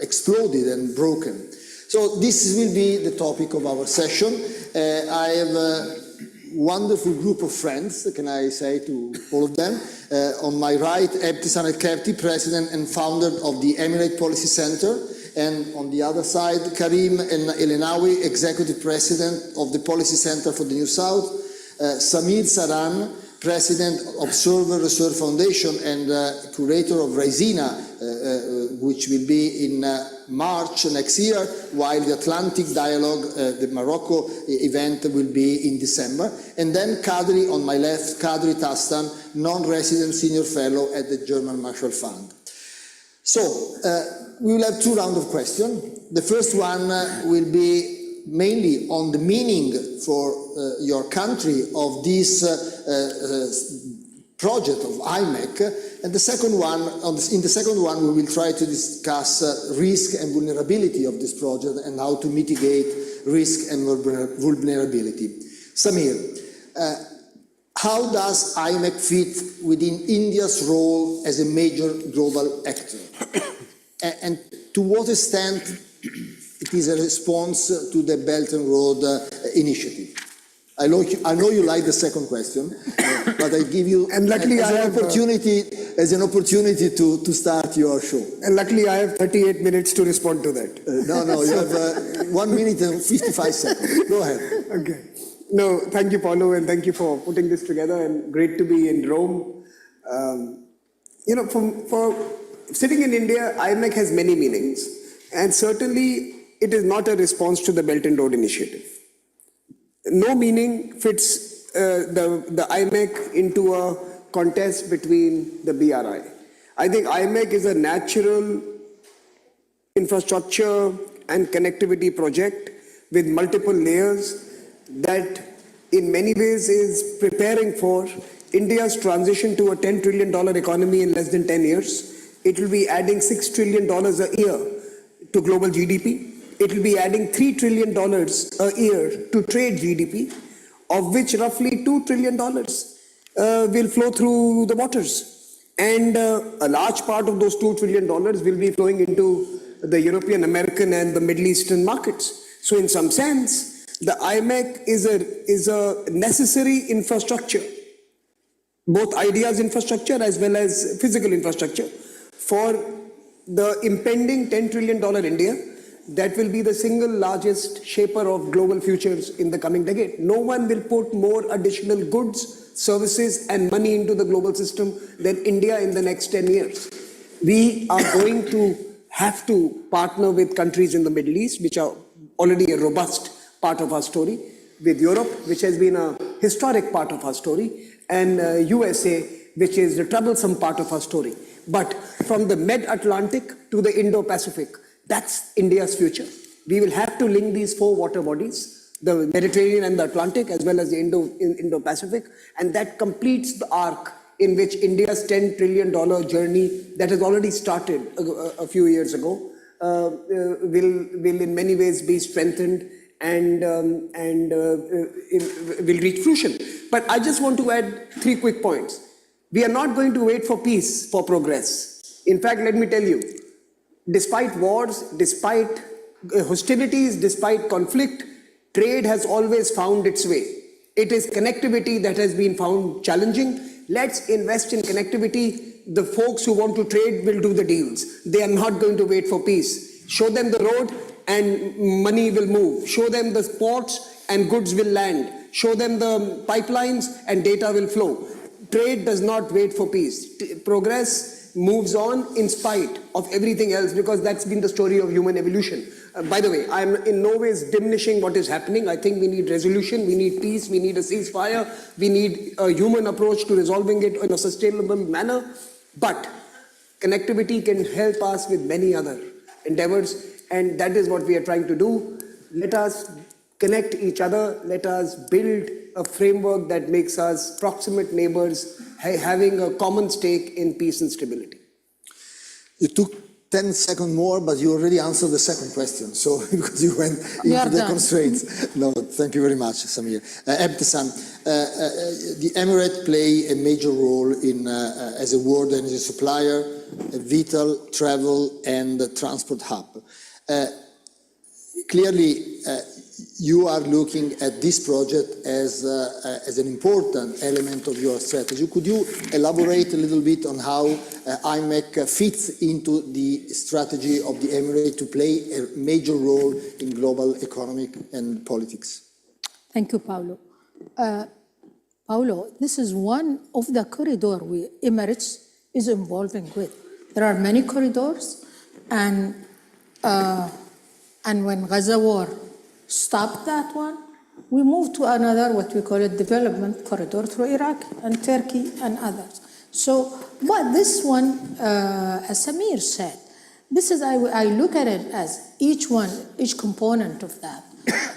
exploded and broken. So this will be the topic of our session. I have a wonderful group of friends, can I say to all of them. On my right, Ebtisam El-Kefti, President and founder of the Emirate Policy Center, and on the other side, Karim El-Enawi, Executive President of the Policy Center for the New South, Samir Saran, President of Observer Research Foundation and curator of Raisina, which will be in March next year, while the Atlantic Dialogue, the Morocco event, will be in December. And then Kadri, on my left, Kadri Tastan, non-resident senior fellow at the German Marshall Fund. So, we will have two rounds of questions. The first one will be mainly on the meaning for your country of this project of IMEC, and the second one, in the second one we will try to discuss risk and vulnerability of this project and how to mitigate risk and vulnerability. Samir, how does IMEC fit within India's role as a major global actor? And to what extent it is a response to the Belt and Road Initiative? I know you like the second question, but I give you an opportunity to start your show. And luckily I have 38 minutes to respond to that. No, you have 1 minute and 55 seconds. Go ahead. Okay. No, thank you, Paulo, and thank you for putting this together, and great to be in Rome. You know, for sitting in India, IMEC has many meanings, and certainly it is not a response to the Belt and Road Initiative. No meaning fits the IMEC into a contest between the BRI. I think IMEC is a natural infrastructure and connectivity project with multiple layers that in many ways is preparing for India's transition to a $10 trillion economy in less than 10 years. It will be adding $6 trillion a year to global GDP. It will be adding $3 trillion a year to trade GDP, of which roughly $2 trillion will flow through the waters. And a large part of those $2 trillion will be flowing into the European, American, and the Middle Eastern markets. So in some sense, the IMEC is a necessary infrastructure, both ideas infrastructure as well as physical infrastructure, for the impending $10 trillion India that will be the single largest shaper of global futures in the coming decade. No one will put more additional goods, services, and money into the global system than India in the next 10 years. We are going to have to partner with countries in the Middle East, which are already a robust part of our story, with Europe, which has been a historic part of our story, and USA, which is the troublesome part of our story. But from the Mid-Atlantic to the Indo-Pacific, that's India's future. We will have to link these four water bodies, the Mediterranean and the Atlantic, as well as the Indo-Pacific, and that completes the arc in which India's $10 trillion journey that has already started a few years ago will in many ways be strengthened and will reach fruition. But I just want to add 3 quick points. We are not going to wait for peace for progress. In fact, let me tell you, despite wars, despite hostilities, despite conflict, trade has always found its way. It is connectivity that has been found challenging. Let's invest in connectivity. The folks who want to trade will do the deals. They are not going to wait for peace. Show them the road and money will move. Show them the ports and goods will land. Show them the pipelines and data will flow. Trade does not wait for peace. Progress moves on in spite of everything else, because that's been the story of human evolution. By the way, I'm in no ways diminishing what is happening. I think we need resolution, we need peace, we need a ceasefire, we need a human approach to resolving it in a sustainable manner. But connectivity can help us with many other endeavors, and that is what we are trying to do. Let us connect each other. Let us build a framework that makes us proximate neighbors, having a common stake in peace and stability. You took 10 seconds more, but you already answered the second question, so because you went into the constraints. No, thank you very much, Samir. Ebtisam, the Emirates play a major role in as a world energy supplier. a vital travel and transport hub. Clearly, you are looking at this project as an important element of your strategy. Could you elaborate a little bit on how IMEC fits into the strategy of the Emirate to play a major role in global economic and politics? Thank you, Paolo. Paolo, this is one of the corridors Emirates is involving with. There are many corridors, and when Gaza war stopped that one, we moved to another, what we call a development corridor through Iraq and Turkey and others. So, but this one, as Samir said, this is, I look at it as each component of that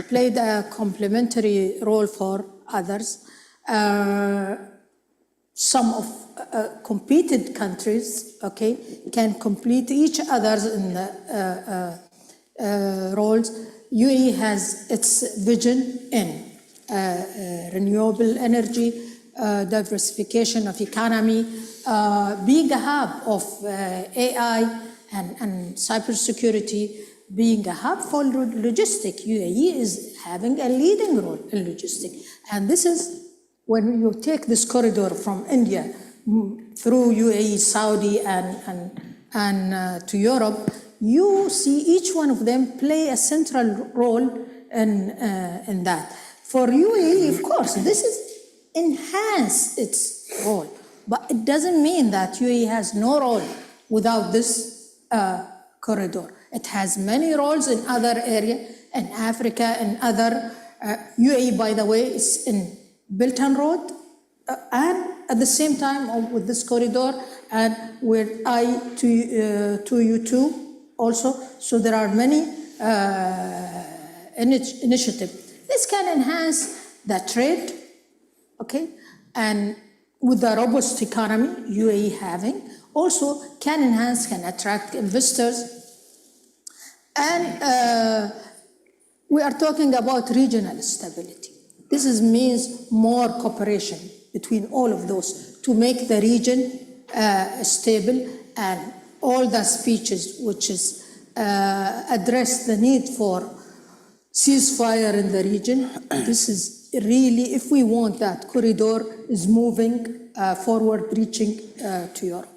played a complementary role for others. Some of competed countries, okay, can complete each other's in the roles. UAE has its vision in renewable energy, diversification of economy, being a hub of AI and cybersecurity, being a hub for logistics. UAE is having a leading role in logistics. And this is when you take this corridor from India through UAE, Saudi, and to Europe, you see each one of them play a central role in that. For UAE, of course, this is enhance its role, but it doesn't mean that UAE has no role without this corridor. It has many roles in other areas, in Africa and other. UAE, by the way, is in Belt and Road, and at the same time with this corridor and with I-2U2 also. So there are many initiatives. This can enhance the trade, okay, and with the robust economy UAE having, also can enhance, can attract investors. And we are talking about regional stability. This means more cooperation between all of those to make the region stable, and all the speeches which is address the need for ceasefire in the region. This is really, if we want that corridor is moving forward, reaching to Europe.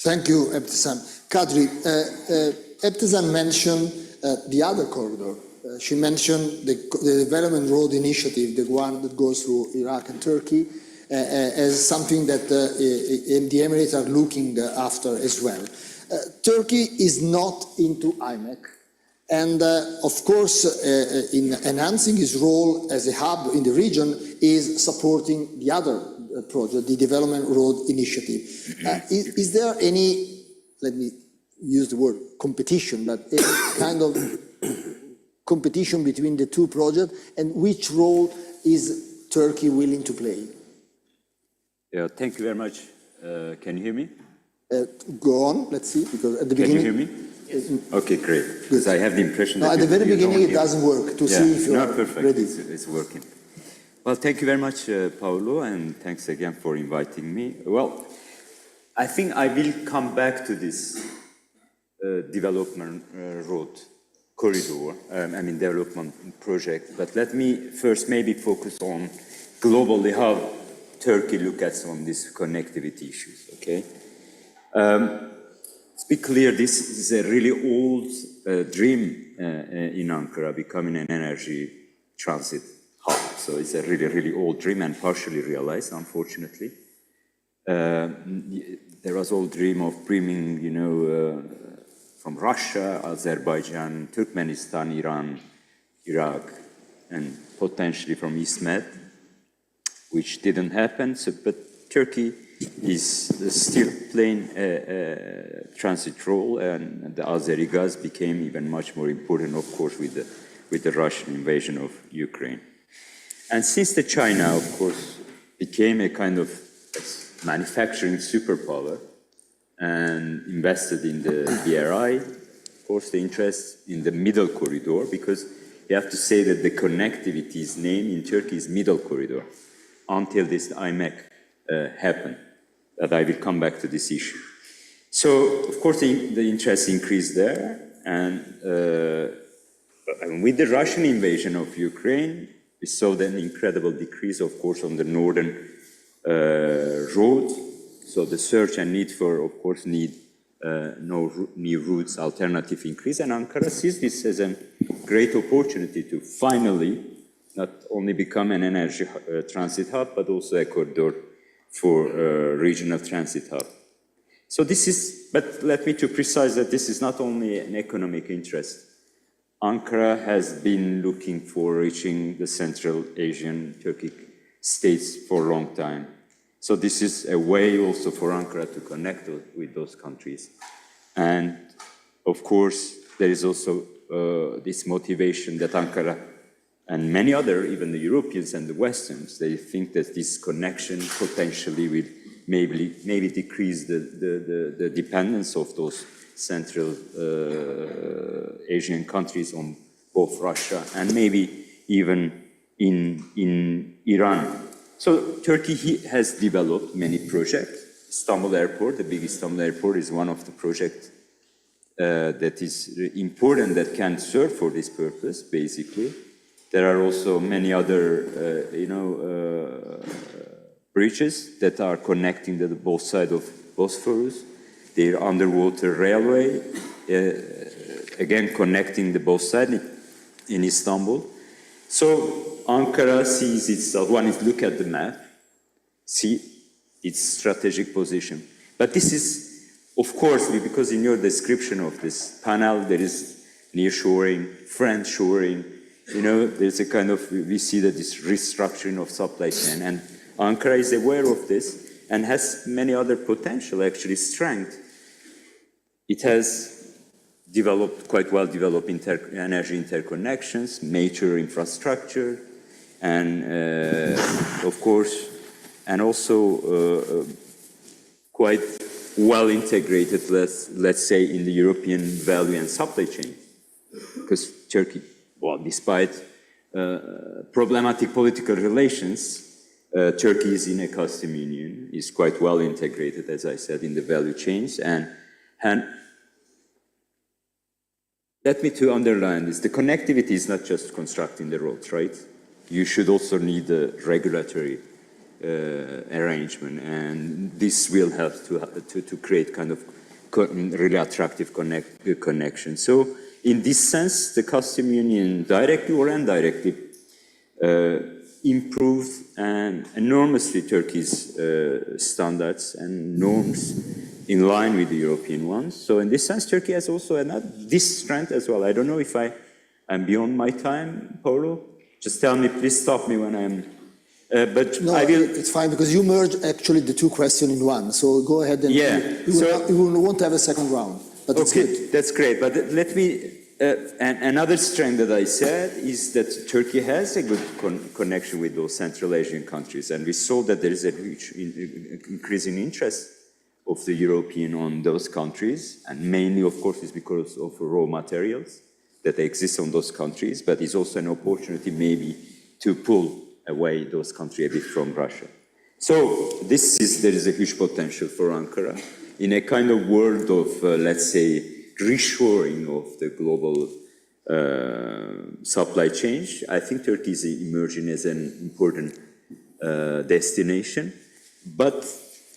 Thank you, Ebtisam. Kadri, Ebtisam mentioned the other corridor. She mentioned the Development Road Initiative, the one that goes through Iraq and Turkey, as something that the Emirates are looking after as well. Turkey is not into IMEC, and of course, in enhancing its role as a hub in the region, is supporting the other project, the Development Road Initiative. Is there any, let me use the word competition, but any kind of competition between the two projects, and which role is Turkey willing to play? Yeah, thank you very much. Can you hear me? Go on, let's see, because at the beginning... Can you hear me? Okay, great. Because I have the impression that... at the very beginning it doesn't work, to see if you're perfect. ready. It's working. Well, thank you very much, Paolo, and thanks again for inviting me. Well, I think I will come back to this development road corridor, development project, but let me first maybe focus on globally how Turkey looks at on these connectivity issues, okay? Let's be clear, this is a really old dream in Ankara, becoming an energy transit hub. So it's a really, really old dream and partially realized, unfortunately. There was old dream of bringing, from Russia, Azerbaijan, Turkmenistan, Iran, Iraq, and potentially from East Med, which didn't happen. So, but Turkey is still playing a transit role, and the Azeri gas became even much more important, of course, with the Russian invasion of Ukraine. And since the China, of course, became a kind of manufacturing superpower and invested in the BRI, of course, the interest in the middle corridor, because you have to say that the connectivity's name in Turkey is middle corridor, until this IMEC happened, that I will come back to this issue. So, of course, the interest increased there, and with the Russian invasion of Ukraine, we saw an incredible decrease, of course, on the northern road. So the search and need for, of course, no new routes, alternative increase, and Ankara sees this as a great opportunity to finally not only become an energy transit hub, but also a corridor for regional transit hub. So this is, but let me to precise that this is not only an economic interest. Ankara has been looking for reaching the Central Asian Turkic states for a long time. So this is a way also for Ankara to connect with those countries. And of course, there is also this motivation that Ankara and many other, even the Europeans and the Westerns, they think that this connection potentially will maybe decrease the dependence of those Central Asian countries on both Russia and maybe even in Iran. So Turkey has developed many projects. Istanbul Airport, the big Istanbul Airport, is one of the projects that is important that can serve for this purpose, basically. There are also many other, bridges that are connecting the both sides of Bosphorus. Their underwater railway, again connecting the both sides in Istanbul. So Ankara sees itself, one is look at the map, see its strategic position. But this is, of course, because in your description of this panel, there is nearshoring, friendshoring, there's a kind of, we see that this restructuring of supply chain, and Ankara is aware of this and has many other potential, actually, strength. It has developed, quite well developed energy interconnections, major infrastructure, and of course, and also quite well integrated, let's say, in the European value and supply chain. Because Turkey, well, despite problematic political relations, Turkey is in a custom union, is quite well integrated, as I said, in the value chains. And let me to underline this, the connectivity is not just constructing the roads, right? You should also need a regulatory arrangement, and this will help to create kind of really attractive connection. So in this sense, the custom union directly or indirectly improved enormously Turkey's standards and norms in line with the European ones. So in this sense, Turkey has also this strength as well. I don't know if I'm beyond my time, Paulo. Just tell me, please stop me when I'm, but no, I will. It's fine, because you merged actually the two questions in one. So go ahead and you won't have a second round. But it's good. That's great. But let me, and another strength that I said is that Turkey has a good connection with those Central Asian countries. And we saw that there is a huge increasing interest of the European on those countries. And mainly, of course, is because of raw materials that exist on those countries. But it's also an opportunity maybe to pull away those countries a bit from Russia. So there is a huge potential for Ankara in a kind of world of, let's say, reshoring of the global supply chain. I think Turkey is emerging as an important destination. But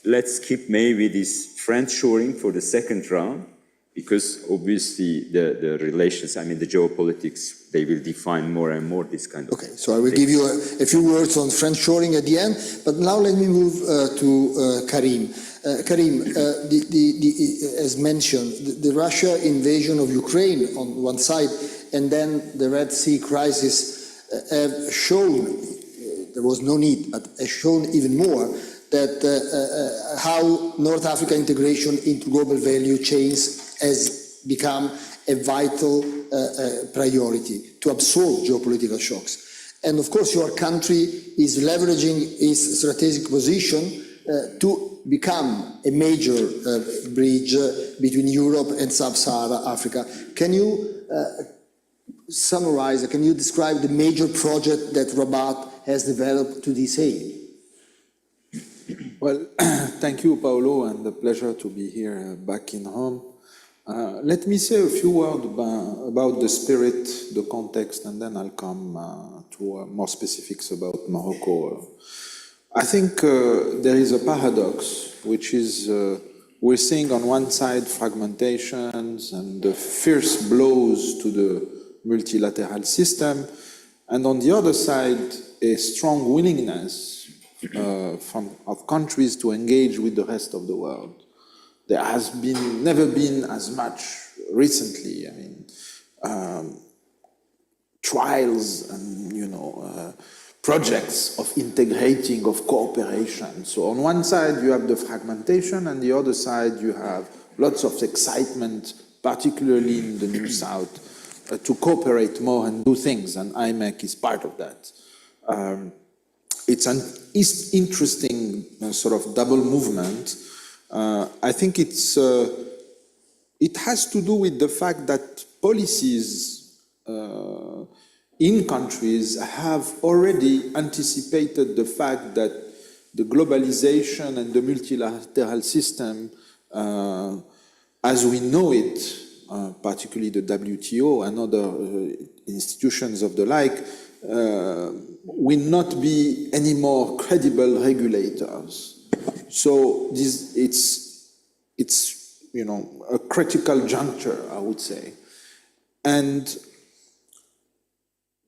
let's keep maybe this friendshoring for the second round, because obviously the relations, I mean the geopolitics, they will define more and more this kind of. Okay, so I will give you a few words on friendshoring at the end, but now let me move to Karim. Karim, as mentioned, the Russia invasion of Ukraine on one side, and then the Red Sea crisis have shown, there was no need, but has shown even more that how North Africa integration into global value chains has become a vital priority to absorb geopolitical shocks. And of course, your country is leveraging its strategic position to become a major bridge between Europe and Sub-Saharan Africa. Can you summarize, can you describe the major project that Rabat has developed to this aim? Well, thank you, Paolo, and a pleasure to be here back in Rome. Let me say a few words about the spirit, the context, and then I'll come to more specifics about Morocco. I think there is a paradox, which is we're seeing on one side fragmentations and the fierce blows to the multilateral system, and on the other side, a strong willingness of countries to engage with the rest of the world. There has never been as much recently. I mean, trials and projects of integrating, of cooperation. So on one side you have the fragmentation, and the other side you have lots of excitement, particularly in the New South, to cooperate more and do things, and IMEC is part of that. It's an interesting sort of double movement. I think it has to do with the fact that policies in countries have already anticipated the fact that the globalization and the multilateral system, as we know it, particularly the WTO and other institutions of the like, will not be any more credible regulators. So it's a critical juncture, I would say. And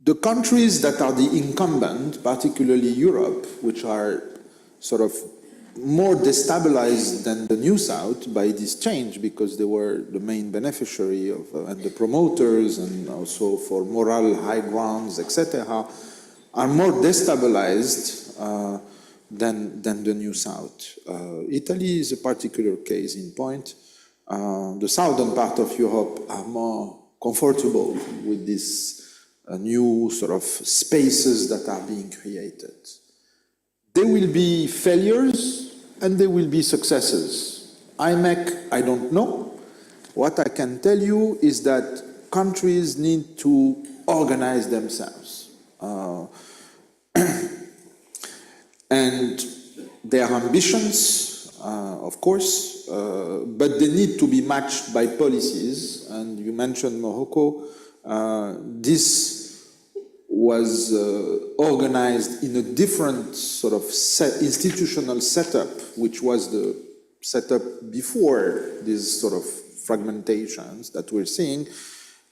the countries that are the incumbent, particularly Europe, which are sort of more destabilized than the New South by this change, because they were the main beneficiary of and the promoters, and also for moral high grounds, etc., are more destabilized than the New South. Italy is a particular case in point. The southern part of Europe are more comfortable with these new sort of spaces that are being created. There will be failures and there will be successes. IMEC, I don't know. What I can tell you is that countries need to organize themselves. And their ambitions, of course, but they need to be matched by policies. And you mentioned Morocco. This was organized in a different sort of institutional setup, which was the setup before these sort of fragmentations that we're seeing,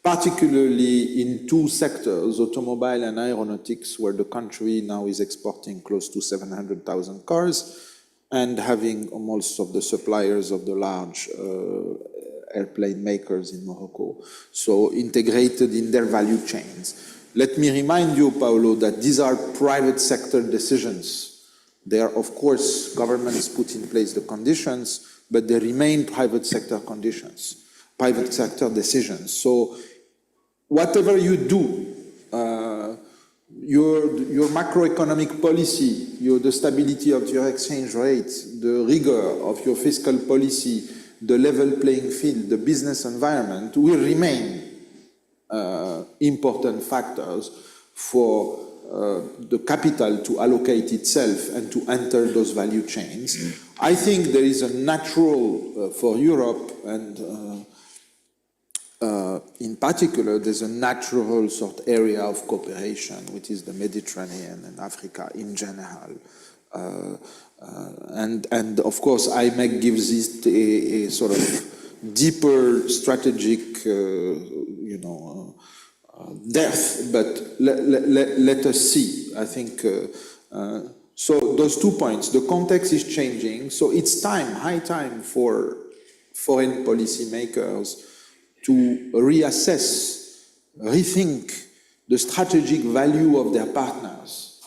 particularly in two sectors, automobile and aeronautics, where the country now is exporting close to 700,000 cars and having most of the suppliers of the large airplane makers in Morocco, so integrated in their value chains. Let me remind you, Paolo, that these are private sector decisions. They are, of course, governments put in place the conditions, but they remain private sector conditions, private sector decisions. So whatever you do, your macroeconomic policy, the stability of your exchange rate, the rigor of your fiscal policy, the level playing field, the business environment will remain important factors for the capital to allocate itself and to enter those value chains. I think there is a natural, for Europe and in particular, there's a natural sort of area of cooperation, which is the Mediterranean and Africa in general. And of course, IMEC gives it a sort of deeper strategic, depth, but let us see. I think, so those 2 points, the context is changing, so it's time, high time for foreign policy makers to reassess, rethink the strategic value of their partners.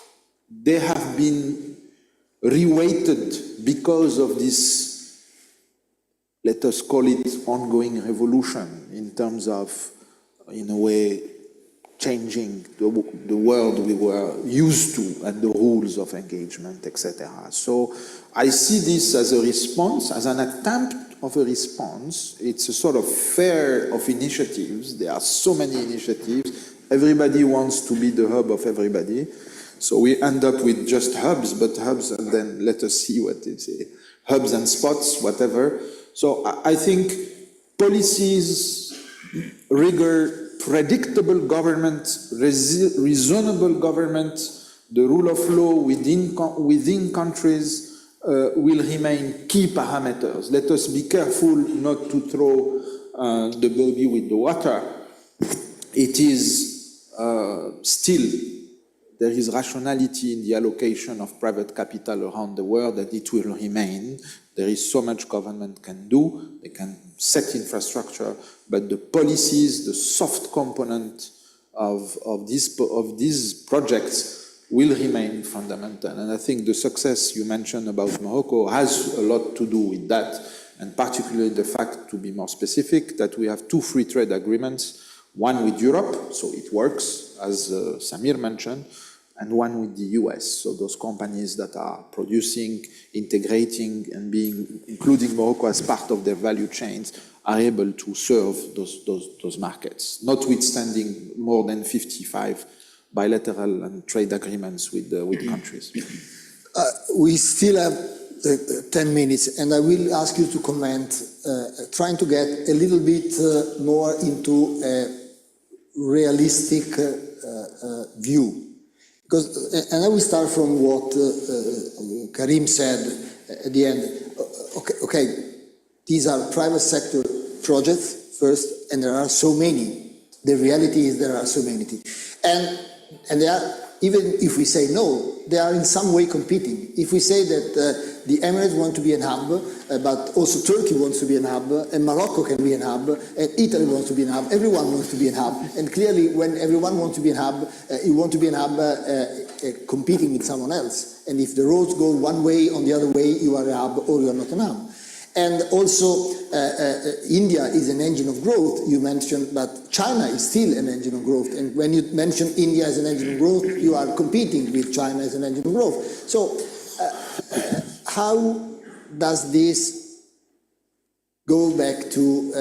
They have been reweighted because of this, let us call it, ongoing revolution in terms of, in a way, changing the world we were used to and the rules of engagement, etc. So I see this as a response, as an attempt of a response. It's a sort of fair of initiatives. There are so many initiatives. Everybody wants to be the hub of everybody. So we end up with just hubs, but hubs, and then let us see what they say. Hubs and spots, whatever. So I think policies, rigor, predictable government, reasonable government, the rule of law within countries will remain key parameters. Let us be careful not to throw the baby with the water. It is still, there is rationality in the allocation of private capital around the world, that it will remain. There is so much government can do. They can set infrastructure, but the policies, the soft component of these projects will remain fundamental. And I think the success you mentioned about Morocco has a lot to do with that, and particularly the fact, to be more specific, that we have 2 free trade agreements, one with Europe, so it works, as Samir mentioned, and one with the US. So those companies that are producing, integrating, and including Morocco as part of their value chains, are able to serve those markets, notwithstanding more than 55 bilateral and trade agreements with countries. We still have 10 minutes, and I will ask you to comment, trying to get a little bit more into a realistic view. Because, and I will start from what Karim said at the end. Okay, these are private sector projects first, and there are so many. The reality is there are so many. And they are, even if we say no, they are in some way competing. If we say that the Emirates want to be an hub, but also Turkey wants to be an hub, and Morocco can be an hub, and Italy wants to be an hub, everyone wants to be an hub. And clearly, when everyone wants to be an hub, you want to be an hub competing with someone else. And if the roads go one way, on the other way, you are a hub or you are not an hub. And also, India is an engine of growth, you mentioned, but China is still an engine of growth. And when you mention India as an engine of growth, you are competing with China as an engine of growth. So, how does this go back to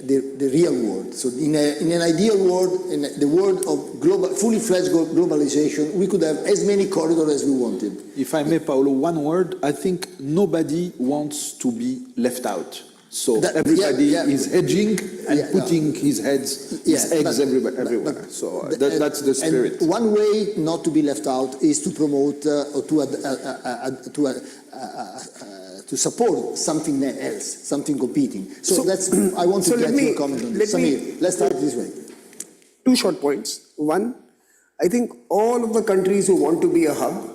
the real world? So, in an ideal world, in the world of fully fledged globalization, we could have as many corridors as we wanted. If I may, Paolo, one word, I think nobody wants to be left out. So everybody is hedging and putting his eggs everywhere. So that's the spirit. And one way not to be left out is to promote or to support something else, something competing. So that's, I want to get your comment on this. Samir, let's start this way. 2 short points. One, I think all of the countries who want to be a hub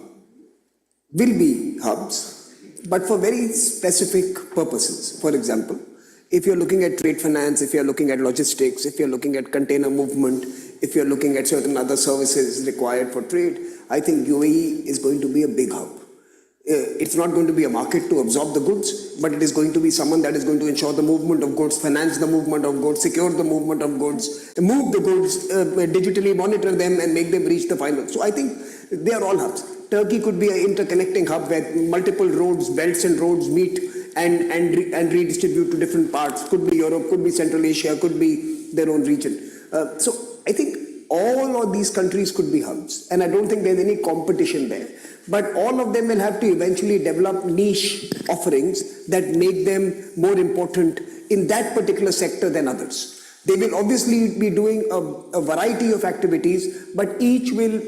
will be hubs, but for very specific purposes. For example, if you're looking at trade finance, if you're looking at logistics, if you're looking at container movement, if you're looking at certain other services required for trade, I think UAE is going to be a big hub. It's not going to be a market to absorb the goods, but it is going to be someone that is going to ensure the movement of goods, finance the movement of goods, secure the movement of goods, move the goods, digitally monitor them and make them reach the final. So I think they are all hubs. Turkey could be an interconnecting hub where multiple roads, belts and roads meet and redistribute to different parts. Could be Europe, could be Central Asia, could be their own region. So I think all of these countries could be hubs, and I don't think there's any competition there. But all of them will have to eventually develop niche offerings that make them more important in that particular sector than others. They will obviously be doing a variety of activities, but each will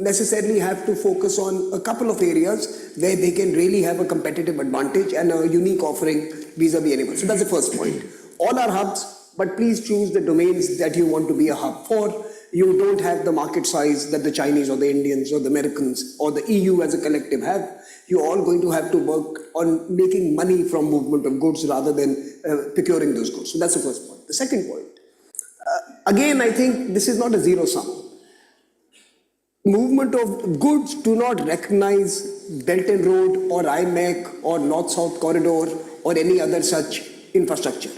necessarily have to focus on a couple of areas where they can really have a competitive advantage and a unique offering vis-a-vis anyone. So that's the first point. All are hubs, but please choose the domains that you want to be a hub for. You don't have the market size that the Chinese or the Indians or the Americans or the EU as a collective have. You're all going to have to work on making money from movement of goods rather than procuring those goods. So that's the first point. The second point, again, I think this is not a zero sum. Movement of goods do not recognize Belt and Road or IMEC or North-South Corridor or any other such infrastructure.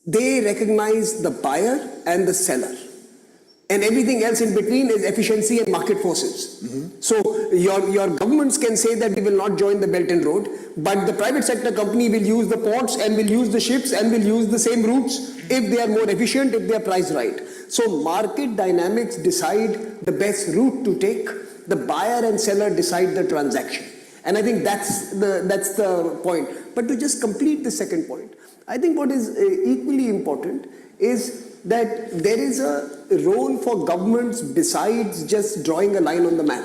They recognize the buyer and the seller. And everything else in between is efficiency and market forces. Mm-hmm. So your governments can say that we will not join the Belt and Road, but the private sector company will use the ports and will use the ships and will use the same routes if they are more efficient, if they are priced right. So market dynamics decide the best route to take. The buyer and seller decide the transaction. And I think that's the point. But to just complete the second point, I think what is equally important is that there is a role for governments besides just drawing a line on the map.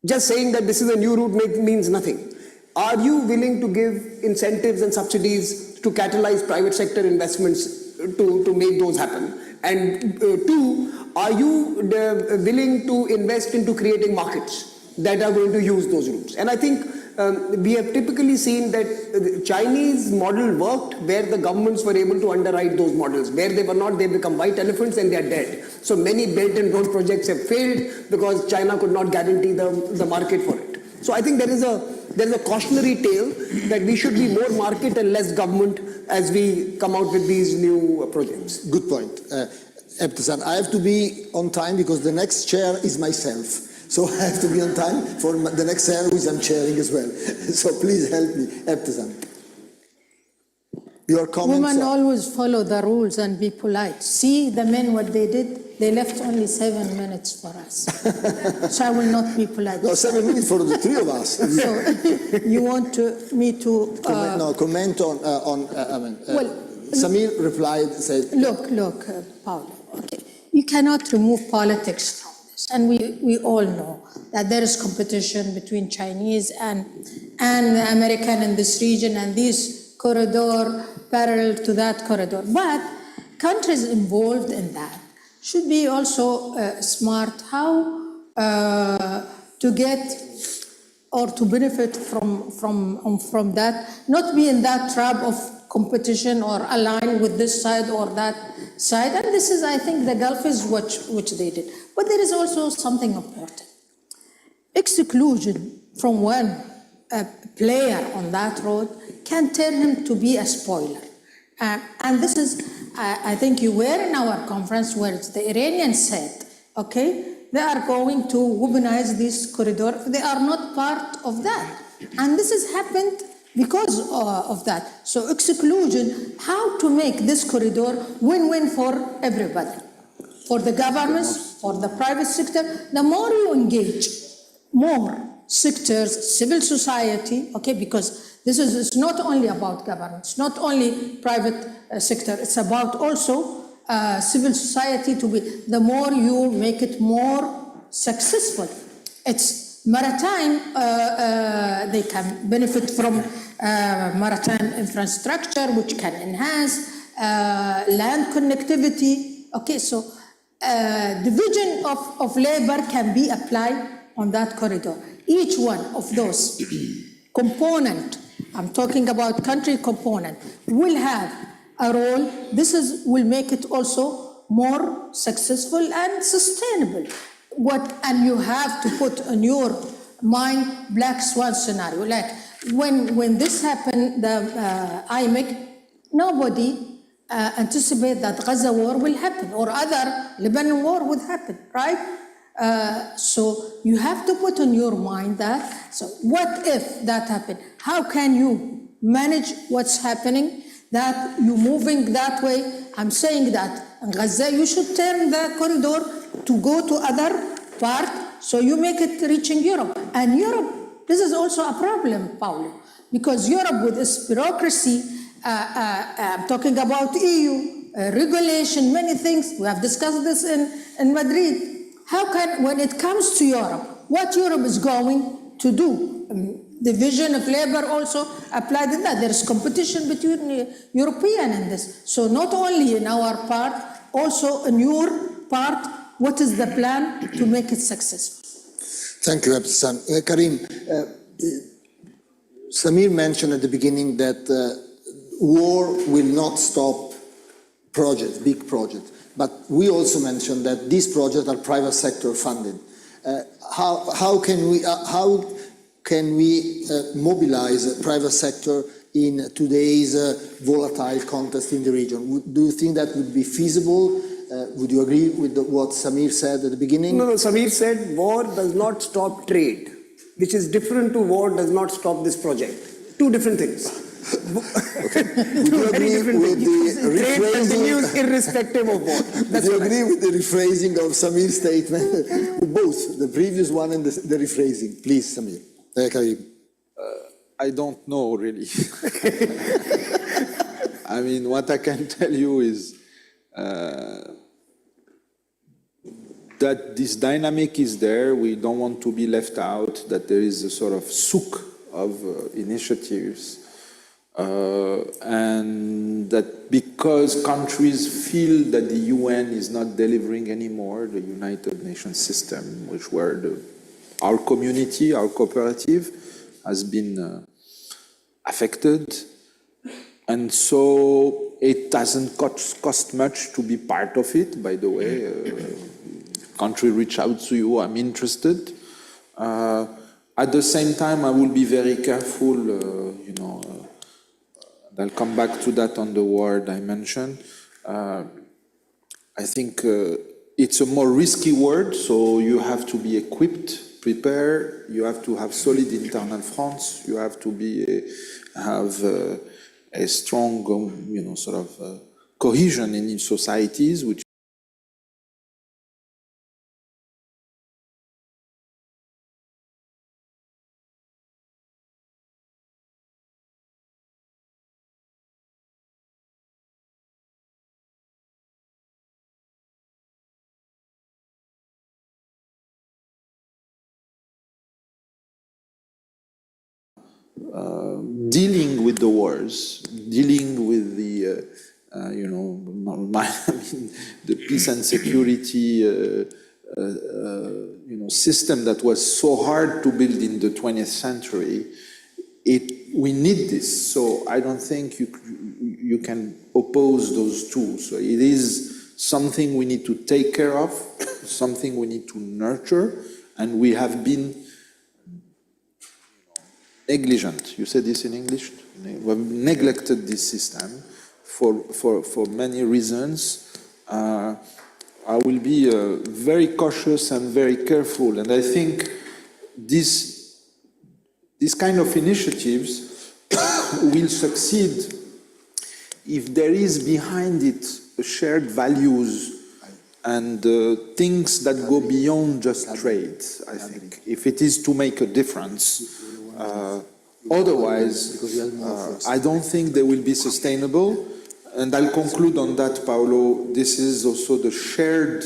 Just saying that this is a new route means nothing. Are you willing to give incentives and subsidies to catalyze private sector investments to make those happen? And two, are you willing to invest into creating markets that are going to use those routes? And I think we have typically seen that the Chinese model worked where the governments were able to underwrite those models. Where they were not, they become white elephants and they are dead. So many Belt and Road projects have failed because China could not guarantee the market for it. So I think there is a cautionary tale that we should be more market and less government as we come out with these new projects. Good point. Ebtesan, I have to be on time because the next chair is myself. So I have to be on time for the next chair which I'm chairing as well. So please help me, Ebtesan. Your comments. Women always follow the rules and be polite. See the men what they did? They left only 7 minutes for us. So I will not be polite. No, 7 minutes for the three of us. So you want me to... comment on Samir replied, said... Look, Paolo, okay. You cannot remove politics from this. And we all know that there is competition between Chinese and the American in this region, and this corridor parallel to that corridor. But countries involved in that should be also smart how to get or to benefit from that, not be in that trap of competition or align with this side or that side. And this is, I think, the Gulf is which they did. But there is also something important. Exclusion from one player on that road can turn him to be a spoiler. And this is, I think you were in our conference where the Iranians said, okay, they are going to weaponize this corridor. They are not part of that. And this has happened because of that. So exclusion, how to make this corridor win-win for everybody, for the governments, for the private sector. The more you engage, more sectors, civil society, okay, because this is it's not only about governments, not only private sector, it's about also civil society to be, the more you make it more successful. It's maritime, they can benefit from maritime infrastructure, which can enhance land connectivity. Okay, so division of labor can be applied on that corridor. Each one of those component, I'm talking about country component, will have a role. This will make it also more successful and sustainable. And you have to put in your mind black swan scenario. Like when this happened, the IMEC, nobody anticipated that Gaza war will happen or other Lebanon war would happen, right? So you have to put in your mind that, so what if that happened? How can you manage what's happening, that you're moving that way? I'm saying that in Gaza, you should turn the corridor to go to other part, so you make it reaching Europe. And Europe, this is also a problem, Paolo, because Europe with its bureaucracy, I'm talking about EU, regulation, many things, we have discussed this in Madrid. How can, when it comes to Europe, what Europe is going to do? Division of labor also applied in that. There is competition between European and this. So not only in our part, also in your part, what is the plan to make it successful? Thank you, Ebtesan. Karim, Samir mentioned at the beginning that war will not stop projects, big projects. But we also mentioned that these projects are private sector funded. How can we mobilize the private sector in today's volatile context in the region? Do you think that would be feasible? Would you agree with what Samir said at the beginning? No, Samir said war does not stop trade, which is different to war does not stop this project. Two different things. Would you Very agree different with things. the Trade rephrasing? continues irrespective of war. Do That's you what I agree say. with the rephrasing of Samir's statement? Both, the previous one and the rephrasing. Please, Samir. Karim. I don't know really. I mean, what I can tell you is that this dynamic is there. We don't want to be left out, that there is a sort of souk of initiatives. And that because countries feel that the UN is not delivering anymore, the United Nations system, which were our community, our cooperative, has been affected. And so it doesn't cost much to be part of it, by the way. Country reach out to you, I'm interested. At the same time, I will be very careful, and I'll come back to that on the war dimension. I think it's a more risky word, so you have to be equipped, prepare, you have to have solid internal fronts, you have to have a strong, cohesion in societies, which dealing with the wars, dealing with the, the peace and security, system that was so hard to build in the 20th century. We need this. So I don't think you can oppose those two. So it is something we need to take care of, something we need to nurture, and we have been negligent. You said this in English? We have neglected this system for many reasons. I will be very cautious and very careful, and I think this kind of initiatives will succeed if there is behind it shared values and things that go beyond just trade, I think. If it is to make a difference, otherwise, I don't think they will be sustainable. And I'll conclude on that, Paolo. This is also the shared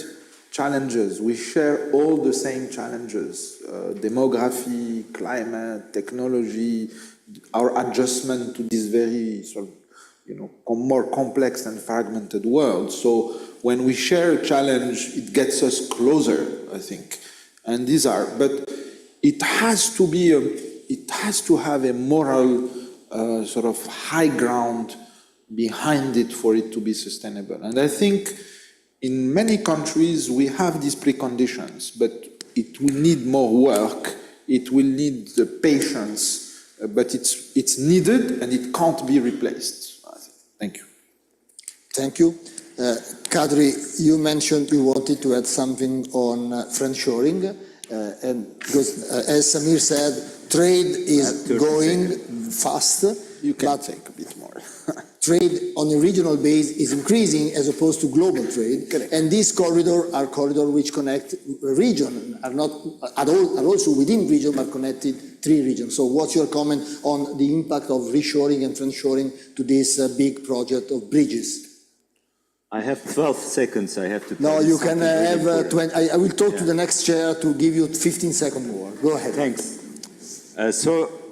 challenges. We share all the same challenges, demography, climate, technology, our adjustment to this very sort of, more complex and fragmented world. So when we share a challenge, it gets us closer, I think. And but it has to be it has to have a moral sort of high ground behind it for it to be sustainable. And I think in many countries we have these preconditions, but it will need more work, it will need the patience, but it's needed and it can't be replaced. Thank you. Thank you. Kadri, you mentioned you wanted to add something on friendshoring, and because as Samir said, trade is going fast. You can take a bit more. Trade on a regional base is increasing as opposed to global trade. Correct. And these corridors which connect region, are not at all, are also within region, but connected three regions. So what's your comment on the impact of reshoring and friendshoring to this big project of bridges? I have 12 seconds. I have to. No, you can have before. 20. I will talk to the next chair to give you 15 seconds more. Go ahead. Thanks.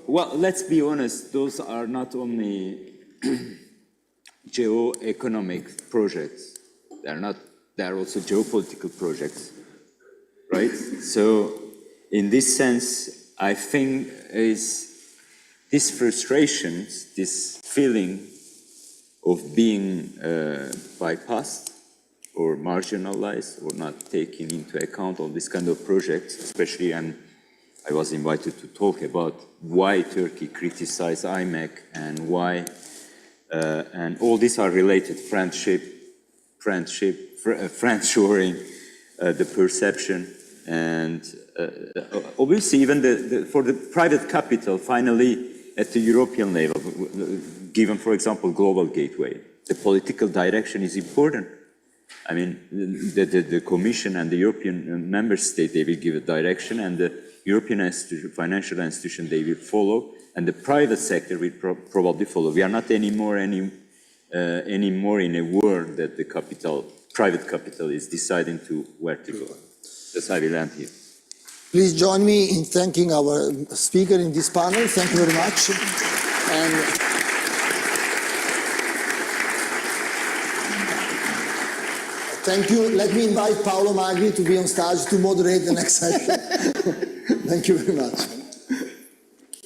Well, let's be honest. Those are not only geo-economic projects. They are also geopolitical projects, right? So, in this sense, I think this frustration, this feeling of being bypassed or marginalized or not taking into account all these kind of projects, especially, and I was invited to talk about why Turkey criticized IMEC and why, and all these are related, friendship, friendshoring, the perception, and obviously even for the private capital, finally at the European level, given, for example, global gateway. The political direction is important. I mean, the Commission and the European member state, they will give a direction, and the European financial institution, they will follow, and the private sector will probably follow. We are not anymore in a world that the private capital is deciding to where to go. That's how I will end here. Please join me in thanking our speaker in this panel. Thank you very much. And thank you. Let me invite Paolo Magri to be on stage to moderate the next session. Thank you very much.